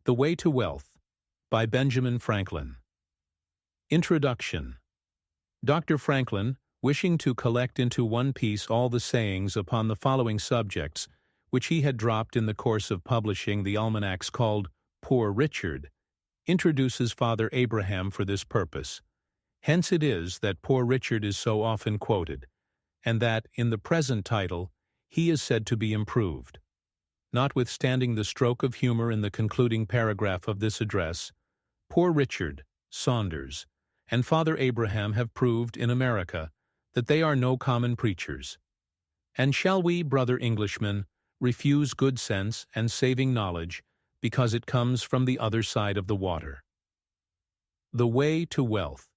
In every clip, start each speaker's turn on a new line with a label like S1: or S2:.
S1: The Way to Wealth by Benjamin Franklin. Introduction. Dr. Franklin, wishing to collect into one piece all the sayings upon the following subjects, which he had dropped in the course of publishing the almanacs called Poor Richard, introduces Father Abraham for this purpose. Hence it is that Poor Richard is so often quoted, and that, in the present title, he is said to be improved. Notwithstanding the stroke of humor in the concluding paragraph of this address, Poor Richard, Saunders, and Father Abraham have proved in America that they are no common preachers. And shall we, brother Englishmen, refuse good sense and saving knowledge because it comes from the other side of the water? The Way to Wealth.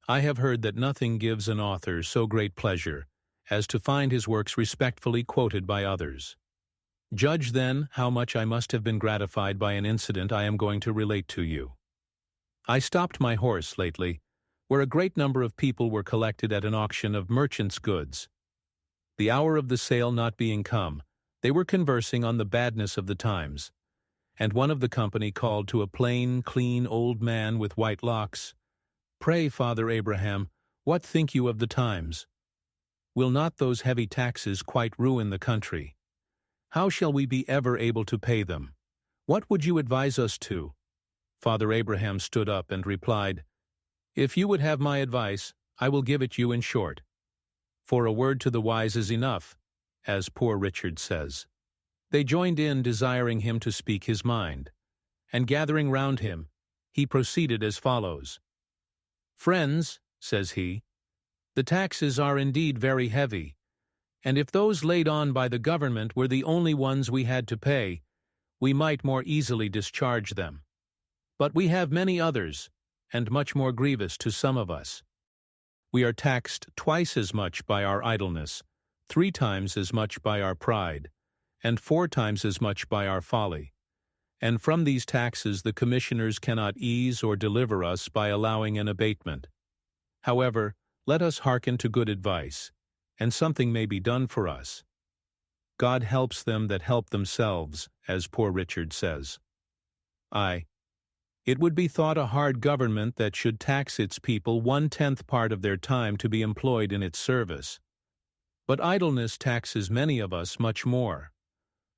S1: I have heard that nothing gives an author so great pleasure as to find his works respectfully quoted by others. Judge, then, how much I must have been gratified by an incident I am going to relate to you. I stopped my horse lately, where a great number of people were collected at an auction of merchants' goods. The hour of the sale not being come, they were conversing on the badness of the times, and one of the company called to a plain, clean old man with white locks, "Pray, Father Abraham, what think you of the times? Will not those heavy taxes quite ruin the country? How shall we be ever able to pay them? What would you advise us to?" Father Abraham stood up and replied, "If you would have my advice, I will give it you in short. For a word to the wise is enough, as Poor Richard says." They joined in, desiring him to speak his mind, and gathering round him, he proceeded as follows. "Friends," says he, "the taxes are indeed very heavy, and if those laid on by the government were the only ones we had to pay, we might more easily discharge them. But we have many others, and much more grievous to some of us. We are taxed twice as much by our idleness, 3 times as much by our pride, and 4 times as much by our folly. And from these taxes the commissioners cannot ease or deliver us by allowing an abatement. However, let us hearken to good advice, and something may be done for us. God helps them that help themselves, as Poor Richard says. It would be thought a hard government that should tax its people 1/10 part of their time to be employed in its service. But idleness taxes many of us much more.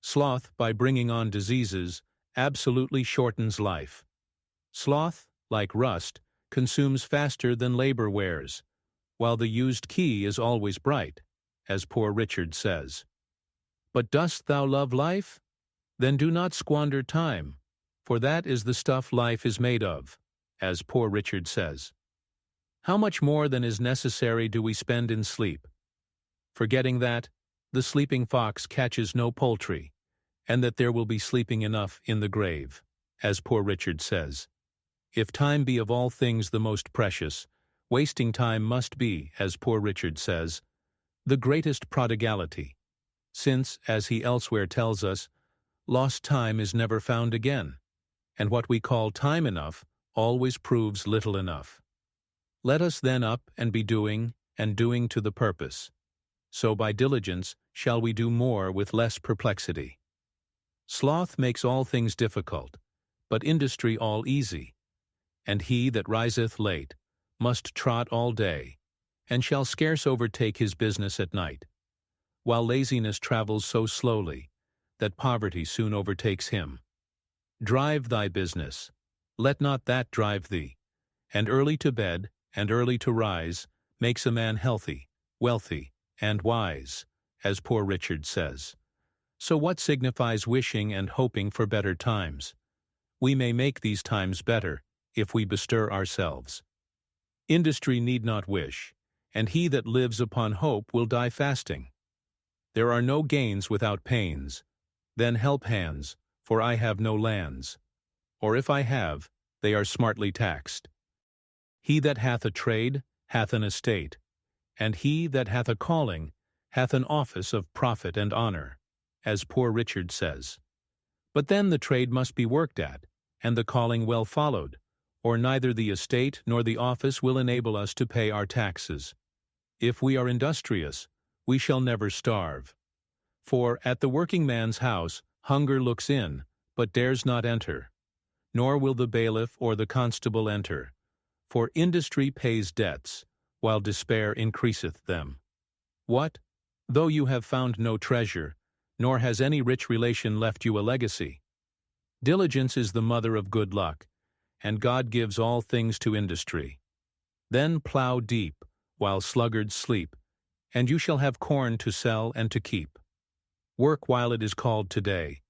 S1: Sloth, by bringing on diseases, absolutely shortens life. Sloth, like rust, consumes faster than labor wears, while the used key is always bright, as Poor Richard says. But dost thou love life? Then do not squander time, for that is the stuff life is made of, as Poor Richard says. How much more than is necessary do we spend in sleep? Forgetting that the sleeping fox catches no poultry, and that there will be sleeping enough in the grave, as Poor Richard says. If time be of all things the most precious, wasting time must be, as Poor Richard says, the greatest prodigality, since, as he elsewhere tells us, lost time is never found again, and what we call time enough always proves little enough. Let us then up and be doing, and doing to the purpose. So by diligence shall we do more with less perplexity. Sloth makes all things difficult, but industry all easy. And he that riseth late must trot all day, and shall scarce overtake his business at night, while laziness travels so slowly that poverty soon overtakes him. Drive thy business, let not that drive thee, and early to bed and early to rise makes a man healthy, wealthy, and wise, as Poor Richard says. So what signifies wishing and hoping for better times? We may make these times better if we bestir ourselves. Industry need not wish, and he that lives upon hope will die fasting. There are no gains without pains. Then help hands, for I have no lands. Or if I have, they are smartly taxed. He that hath a trade hath an estate, and he that hath a calling hath an office of profit and honor, as Poor Richard says. But then the trade must be worked at, and the calling well followed, or neither the estate nor the office will enable us to pay our taxes. If we are industrious, we shall never starve. For at the working man's house hunger looks in, but dares not enter, nor will the bailiff or the constable enter. For industry pays debts, while despair increaseth them. What? Though you have found no treasure, nor has any rich relation left you a legacy. Diligence is the mother of good luck, and God gives all things to industry. Then plow deep, while sluggards sleep, and you shall have corn to sell and to keep. Work while it is called today,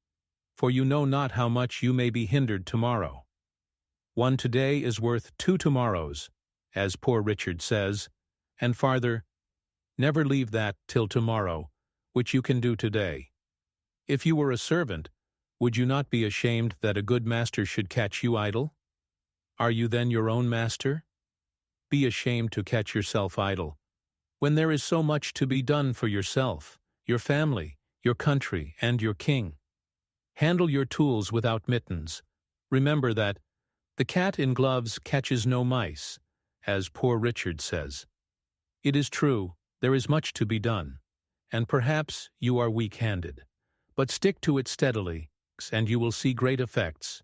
S1: for you know not how much you may be hindered tomorrow. One today is worth 2 tomorrows, as Poor Richard says, and farther, never leave that till tomorrow, which you can do today. If you were a servant, would you not be ashamed that a good master should catch you idle? Are you then your own master? Be ashamed to catch yourself idle, when there is so much to be done for yourself, your family, your country, and your king. Handle your tools without mittens. Remember that the cat in gloves catches no mice, as Poor Richard says. It is true, there is much to be done, and perhaps you are weak-handed, but stick to it steadily, and you will see great effects.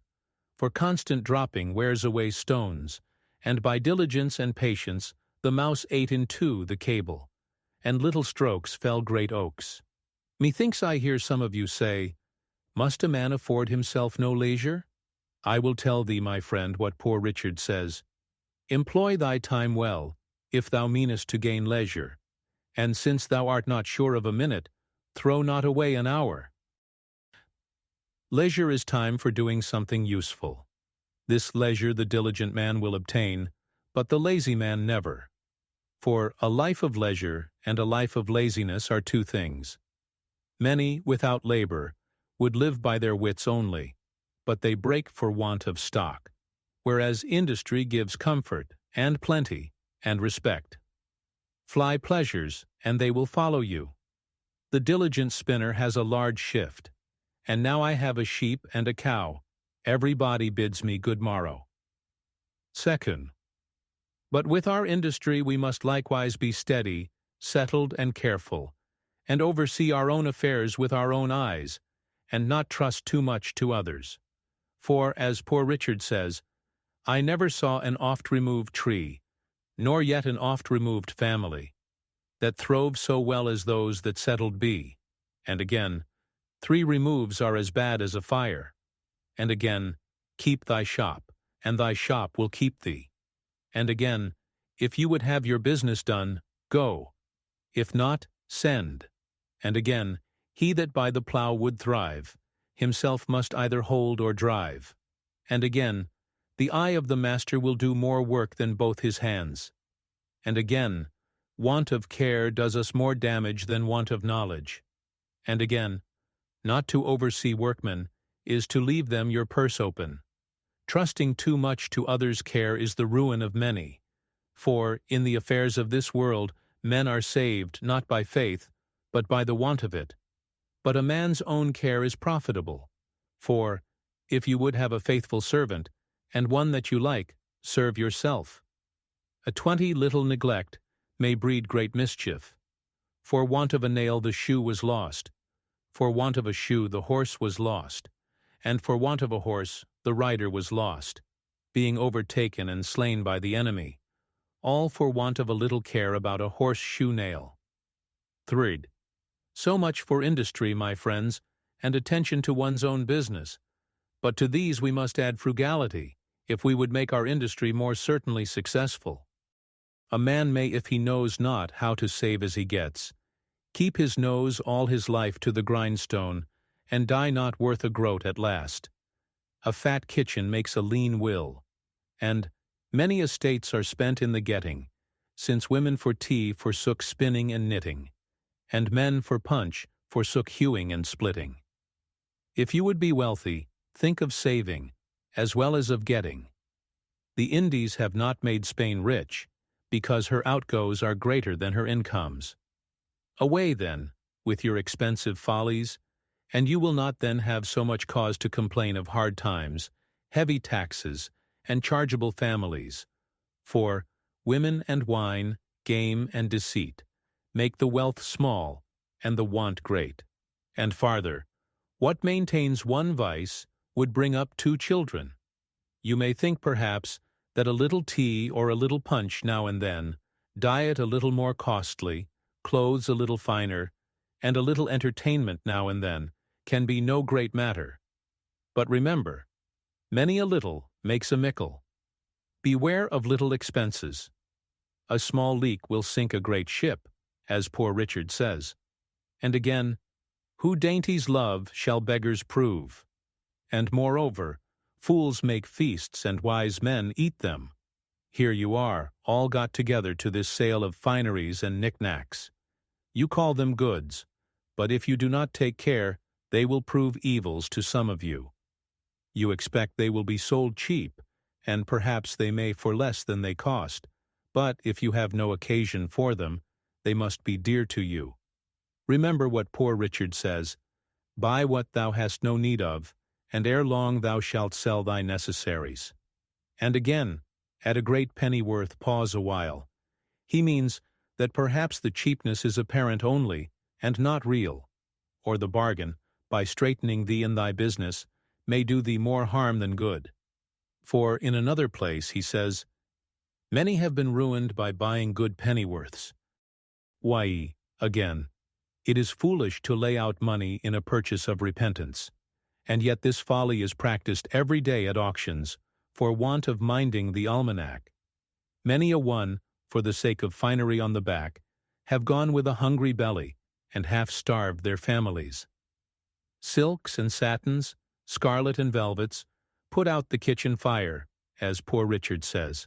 S1: For constant dropping wears away stones, and by diligence and patience the mouse ate in 2 the cable, and little strokes fell great oaks. Methinks I hear some of you say, Must a man afford himself no leisure? I will tell thee, my friend, what Poor Richard says. Employ thy time well, if thou meanest to gain leisure, and since thou art not sure of a minute, throw not away an hour. Leisure is time for doing something useful. This leisure the diligent man will obtain, but the lazy man never. For a life of leisure and a life of laziness are 2 things. Many, without labor, would live by their wits only, but they break for want of stock, whereas industry gives comfort, and plenty, and respect. Fly pleasures, and they will follow you. The diligent spinner has a large shift, and now I have a sheep and a cow. Everybody bids me good morrow. 2. But with our industry we must likewise be steady, settled, and careful, and oversee our own affairs with our own eyes, and not trust too much to others. For, as Poor Richard says, I never saw an oft-removed tree, nor yet an oft-removed family, that throve so well as those that settled be. And again, 3 removes are as bad as a fire. And again, keep thy shop, and thy shop will keep thee. And again, if you would have your business done, go. If not, send. And again, he that by the plough would thrive, himself must either hold or drive. And again, the eye of the master will do more work than both his hands. And again, want of care does us more damage than want of knowledge. And again, not to oversee workmen is to leave them your purse open. Trusting too much to others' care is the ruin of many. For, in the affairs of this world, men are saved not by faith, but by the want of it. But a man's own care is profitable. For, if you would have a faithful servant, and one that you like, serve yourself. A 20 little neglect may breed great mischief. For want of a nail the shoe was lost. For want of a shoe the horse was lost. And for want of a horse the rider was lost, being overtaken and slain by the enemy. All for want of a little care about a horse-shoe nail. 3. So much for industry, my friends, and attention to one's own business. But to these we must add frugality, if we would make our industry more certainly successful. A man may, if he knows not how to save as he gets, keep his nose all his life to the grindstone, and die not worth a groat at last. A fat kitchen makes a lean will, and many estates are spent in the getting, since women for tea forsook spinning and knitting, and men for punch forsook hewing and splitting. If you would be wealthy, think of saving, as well as of getting. The Indies have not made Spain rich, because her outgoes are greater than her incomes. Away, then, with your expensive follies, and you will not then have so much cause to complain of hard times, heavy taxes, and chargeable families. For women and wine, game and deceit, make the wealth small, and the want great. And farther, what maintains one vice would bring up 2 children. You may think perhaps that a little tea or a little punch now and then, diet a little more costly, clothes a little finer, and a little entertainment now and then can be no great matter. But remember, many a little makes a mickle. Beware of little expenses. A small leak will sink a great ship, as Poor Richard says. And again, who dainties love shall beggars prove. And moreover, fools make feasts and wise men eat them. Here you are, all got together to this sale of fineries and knickknacks. You call them goods, but if you do not take care, they will prove evils to some of you. You expect they will be sold cheap, and perhaps they may for less than they cost, but if you have no occasion for them, they must be dear to you. Remember what Poor Richard says, "Buy what thou hast no need of, and ere long thou shalt sell thy necessaries." And again, at a great pennyworth pause a while. He means that perhaps the cheapness is apparent only, and not real, or the bargain, by straightening thee in thy business, may do thee more harm than good. For in another place he says, "Many have been ruined by buying good pennyworths." Why, again, it is foolish to lay out money in a purchase of repentance, and yet this folly is practiced every day at auctions, for want of minding the almanac. Many a one, for the sake of finery on the back, have gone with a hungry belly, and half starved their families. Silks and satins, scarlet and velvets, put out the kitchen fire, as Poor Richard says.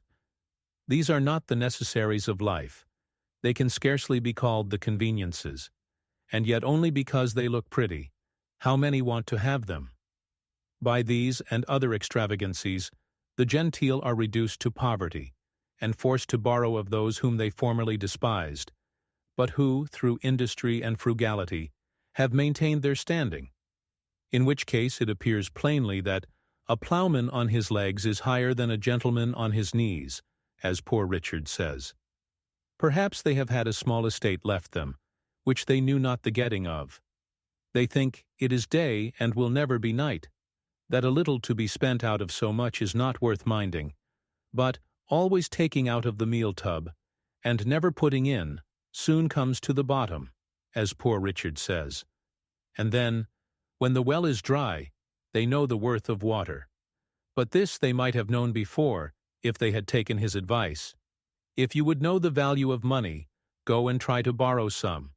S1: These are not the necessaries of life. They can scarcely be called the conveniences, and yet only because they look pretty. How many want to have them? By these and other extravagancies, the genteel are reduced to poverty, and forced to borrow of those whom they formerly despised, but who, through industry and frugality, have maintained their standing. In which case it appears plainly that a plowman on his legs is higher than a gentleman on his knees, as Poor Richard says. Perhaps they have had a small estate left them, which they knew not the getting of. They think it is day and will never be night, that a little to be spent out of so much is not worth minding, but always taking out of the meal tub, and never putting in, soon comes to the bottom, as Poor Richard says. And then, when the well is dry, they know the worth of water. But this they might have known before, if they had taken his advice. If you would know the value of money, go and try to borrow some.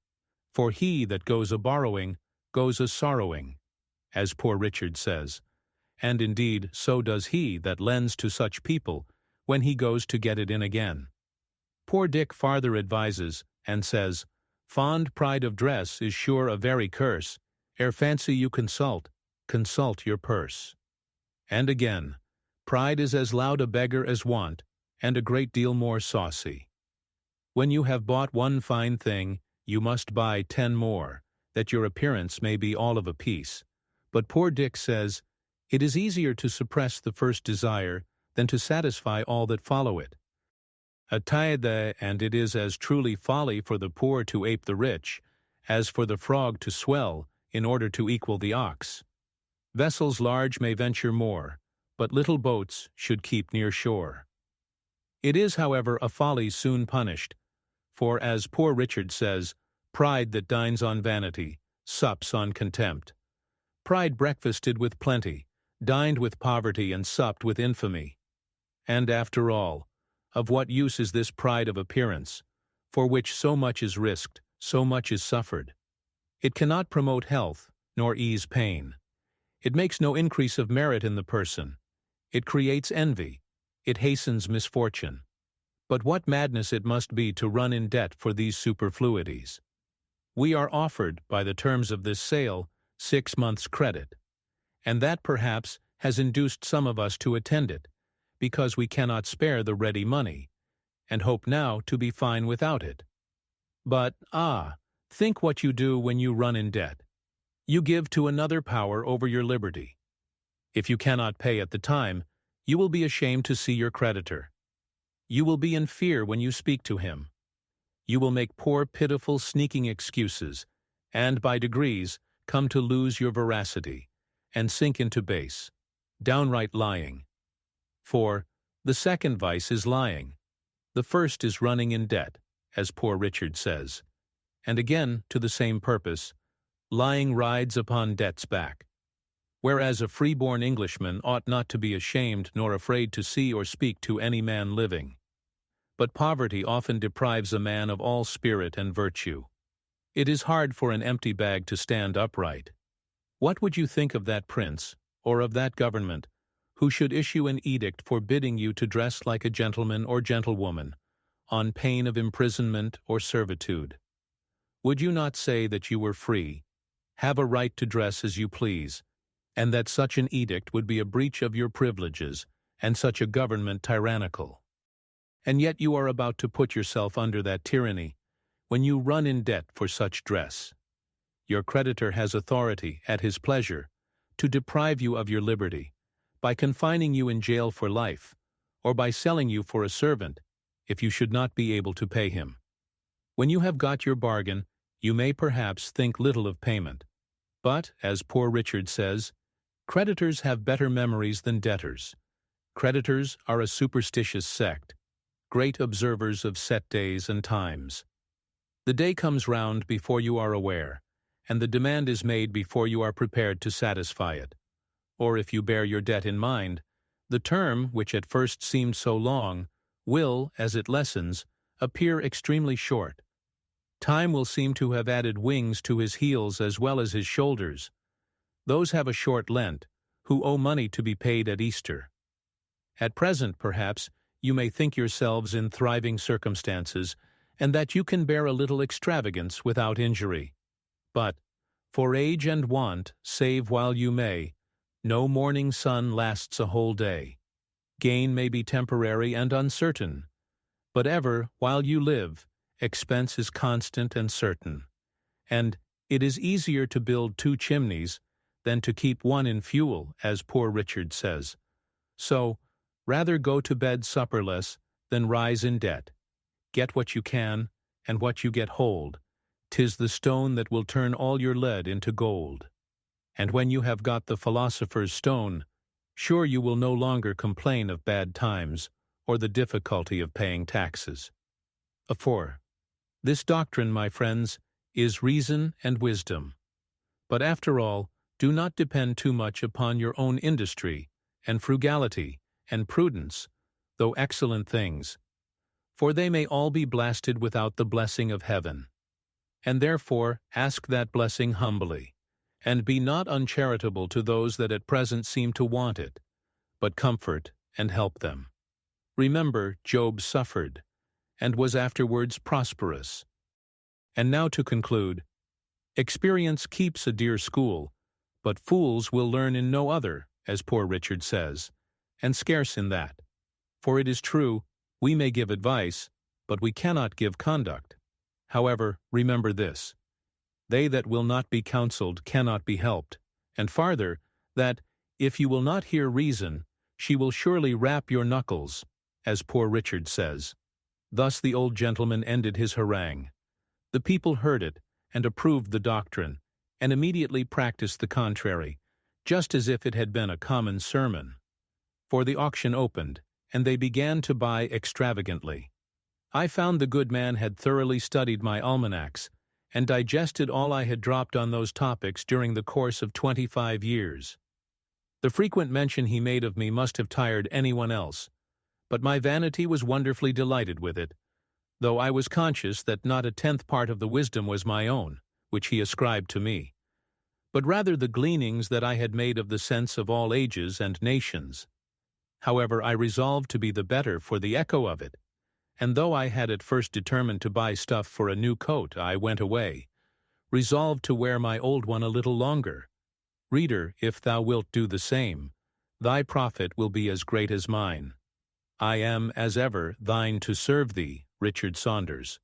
S1: For he that goes a-borrowing goes a-sorrowing, as Poor Richard says, and indeed so does he that lends to such people when he goes to get it in again. Poor Dick farther advises, and says, "Fond pride of dress is sure a very curse. Ere fancy you consult your purse." And again, pride is as loud a beggar as want, and a great deal more saucy. When you have bought one fine thing, you must buy 10 more, that your appearance may be all of a piece. But Poor Dick says, it is easier to suppress the first desire than to satisfy all that follow it. Ataide, and it is as truly folly for the poor to ape the rich, as for the frog to swell in order to equal the ox. Vessels large may venture more, but little boats should keep near shore. It is, however, a folly soon punished, for as Poor Richard says, pride that dines on vanity, sups on contempt. Pride breakfasted with plenty, dined with poverty, and supped with infamy. And after all, of what use is this pride of appearance, for which so much is risked, so much is suffered? It cannot promote health, nor ease pain. It makes no increase of merit in the person. It creates envy. It hastens misfortune. But what madness it must be to run in debt for these superfluities. We are offered, by the terms of this sale, 6 months' credit, and that perhaps has induced some of us to attend it, because we cannot spare the ready money, and hope now to be fine without it. But, think what you do when you run in debt. You give to another power over your liberty. If you cannot pay at the time, you will be ashamed to see your creditor. You will be in fear when you speak to him. You will make poor, pitiful, sneaking excuses, and by degrees come to lose your veracity, and sink into base, downright lying. 4. The second vice is lying. The first is running in debt, as Poor Richard says. And again, to the same purpose, lying rides upon debt's back. Whereas a free-born Englishman ought not to be ashamed nor afraid to see or speak to any man living. But poverty often deprives a man of all spirit and virtue. It is hard for an empty bag to stand upright. What would you think of that prince, or of that government, who should issue an edict forbidding you to dress like a gentleman or gentlewoman, on pain of imprisonment or servitude? Would you not say that you were free, have a right to dress as you please, and that such an edict would be a breach of your privileges, and such a government tyrannical? And yet you are about to put yourself under that tyranny, when you run in debt for such dress. Your creditor has authority, at his pleasure, to deprive you of your liberty, by confining you in jail for life, or by selling you for a servant, if you should not be able to pay him. When you have got your bargain, you may perhaps think little of payment. But, as Poor Richard says, creditors have better memories than debtors. Creditors are a superstitious sect, great observers of set days and times. The day comes round before you are aware, and the demand is made before you are prepared to satisfy it. Or if you bear your debt in mind, the term, which at first seemed so long, will, as it lessens, appear extremely short. Time will seem to have added wings to his heels as well as his shoulders. Those have a short Lent, who owe money to be paid at Easter. At present, perhaps, you may think yourselves in thriving circumstances, and that you can bear a little extravagance without injury. But, for age and want, save while you may, no morning sun lasts a whole day. Gain may be temporary and uncertain, but ever, while you live, expense is constant and certain. And it is easier to build 2 chimneys than to keep one in fuel, as Poor Richard says. So, rather go to bed supperless than rise in debt. Get what you can, and what you get hold. 'Tis the stone that will turn all your lead into gold. And when you have got the philosopher's stone, sure you will no longer complain of bad times, or the difficulty of paying taxes. 4. This doctrine, my friends, is reason and wisdom. But after all, do not depend too much upon your own industry, and frugality, and prudence, though excellent things, for they may all be blasted without the blessing of heaven. And therefore ask that blessing humbly, and be not uncharitable to those that at present seem to want it, but comfort and help them. Remember, Job suffered, and was afterwards prosperous. And now to conclude, experience keeps a dear school, but fools will learn in no other, as Poor Richard says, and scarce in that. For it is true, we may give advice, but we cannot give conduct. However, remember this: they that will not be counseled cannot be helped, and farther, that, if you will not hear reason, she will surely rap your knuckles, as Poor Richard says. Thus the old gentleman ended his harangue. The people heard it, and approved the doctrine, and immediately practiced the contrary, just as if it had been a common sermon. For the auction opened, and they began to buy extravagantly. I found the good man had thoroughly studied my almanacs, and digested all I had dropped on those topics during the course of 25 years. The frequent mention he made of me must have tired anyone else, but my vanity was wonderfully delighted with it, though I was conscious that not a 10th part of the wisdom was my own, which he ascribed to me, but rather the gleanings that I had made of the sense of all ages and nations. However, I resolved to be the better for the echo of it, and though I had at first determined to buy stuff for a new coat, I went away, resolved to wear my old one a little longer. Reader, if thou wilt do the same, thy profit will be as great as mine. I am, as ever, thine to serve thee, Richard Saunders.